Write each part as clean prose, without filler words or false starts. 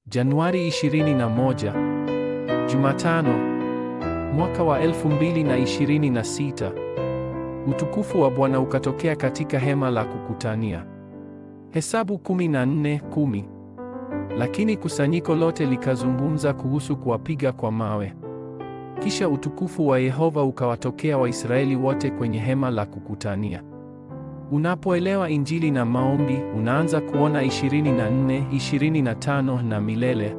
Januari 21, Jumatano, mwaka wa 2026. Utukufu wa Bwana ukatokea katika hema la kukutania. Hesabu 14:10. Lakini kusanyiko lote likazungumza kuhusu kuwapiga kwa mawe. Kisha utukufu wa Yehova ukawatokea Waisraeli wote kwenye hema la kukutania. Unapoelewa Injili na maombi, unaanza kuona 24, 25 na milele.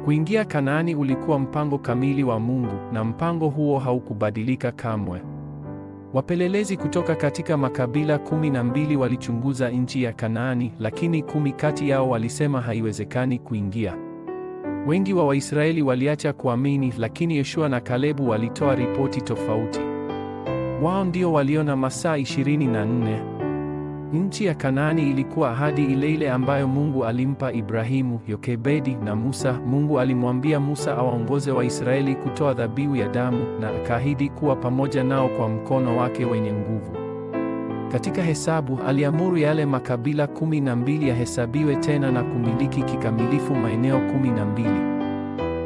Kuingia Kanaani ulikuwa mpango kamili wa Mungu, na mpango huo haukubadilika kamwe. Wapelelezi kutoka katika makabila 12 walichunguza nchi ya Kanaani, lakini 10 kati yao walisema haiwezekani kuingia. Wengi wa Waisraeli waliacha kuamini, lakini Yoshua na Kalebu walitoa ripoti tofauti. Wao ndio waliona masaa 24. Nchi ya Kanaani ilikuwa ahadi ile ile ambayo Mungu alimpa Ibrahimu, Yokebedi na Musa. Mungu alimwambia Musa awaongoze Waisraeli kutoa dhabihu ya damu, na akaahidi kuwa pamoja nao kwa mkono wake wenye nguvu. Katika Hesabu aliamuru yale makabila 12 yahesabiwe tena na kumiliki kikamilifu maeneo 12.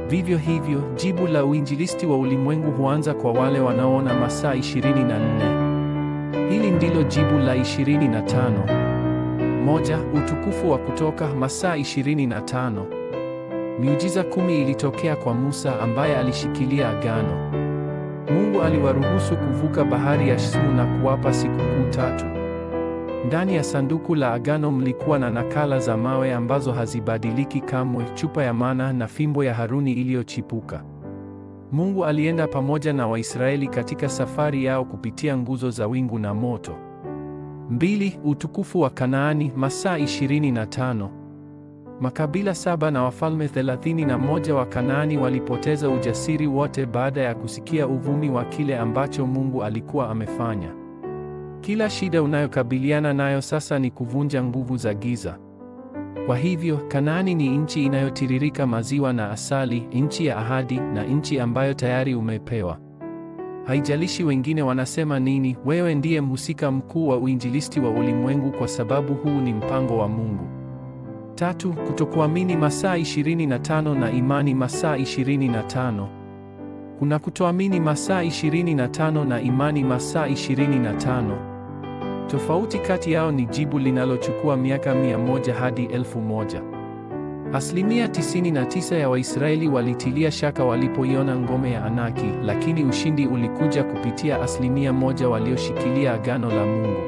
Vivyo hivyo, jibu la uinjilisti wa ulimwengu huanza kwa wale wanaoona masaa 24. Hili ndilo jibu la 25. Moja, utukufu wa kutoka masaa 25. Miujiza 10 ilitokea kwa Musa ambaye alishikilia agano. Mungu aliwaruhusu kuvuka bahari ya Shamu na kuwapa sikukuu 3. Ndani ya sanduku la agano mlikuwa na nakala za mawe ambazo hazibadiliki kamwe, chupa ya mana na fimbo ya Haruni iliyochipuka. Mungu alienda pamoja na Waisraeli katika safari yao kupitia nguzo za wingu na moto. 2. Utukufu wa Kanaani masaa 25. Makabila 7 na wafalme 31 wa Kanaani walipoteza ujasiri wote baada ya kusikia uvumi wa kile ambacho Mungu alikuwa amefanya. Kila shida unayokabiliana nayo sasa ni kuvunja nguvu za giza. Kwa hivyo, Kanaani ni nchi inayotiririka maziwa na asali, nchi ya ahadi na nchi ambayo tayari umepewa. Haijalishi wengine wanasema nini, wewe ndiye mhusika mkuu wa uinjilisti wa ulimwengu kwa sababu huu ni mpango wa Mungu. 3. Kutokuamini masaa 25 na imani masaa 25. Kuna kutoamini masaa 25 na imani masaa 25. Tofauti kati yao ni jibu linalochukua miaka 100 hadi 1000. Asilimia 99 ya Waisraeli walitilia shaka walipoiona ngome ya Anaki, lakini ushindi ulikuja kupitia asilimia 1 walioshikilia agano la Mungu.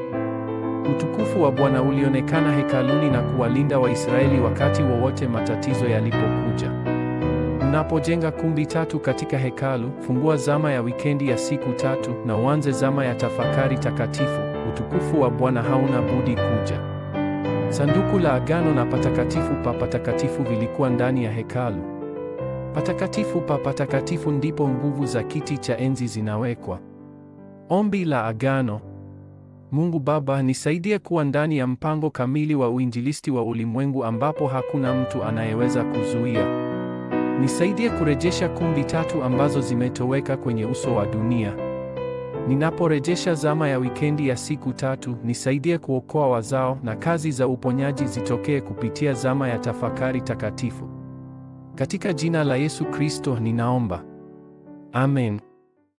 Utukufu wa Bwana ulionekana hekaluni na kuwalinda Waisraeli wakati wowote matatizo yalipokuja. Unapojenga kumbi 3 katika hekalu, fungua zama ya wikendi ya siku 3 na uanze zama ya tafakari takatifu. Utukufu wa Bwana hauna budi kuja. Sanduku la agano na patakatifu pa patakatifu vilikuwa ndani ya hekalu. Patakatifu pa patakatifu ndipo nguvu za kiti cha enzi zinawekwa. Ombi la agano. Mungu Baba, nisaidie kuwa ndani ya mpango kamili wa uinjilisti wa ulimwengu ambapo hakuna mtu anayeweza kuzuia. Nisaidie kurejesha kumbi 3 ambazo zimetoweka kwenye uso wa dunia. Ninaporejesha zama ya wikendi ya siku 3, nisaidie kuokoa wazao na kazi za uponyaji zitokee kupitia zama ya tafakari takatifu. Katika jina la Yesu Kristo ninaomba. Amen.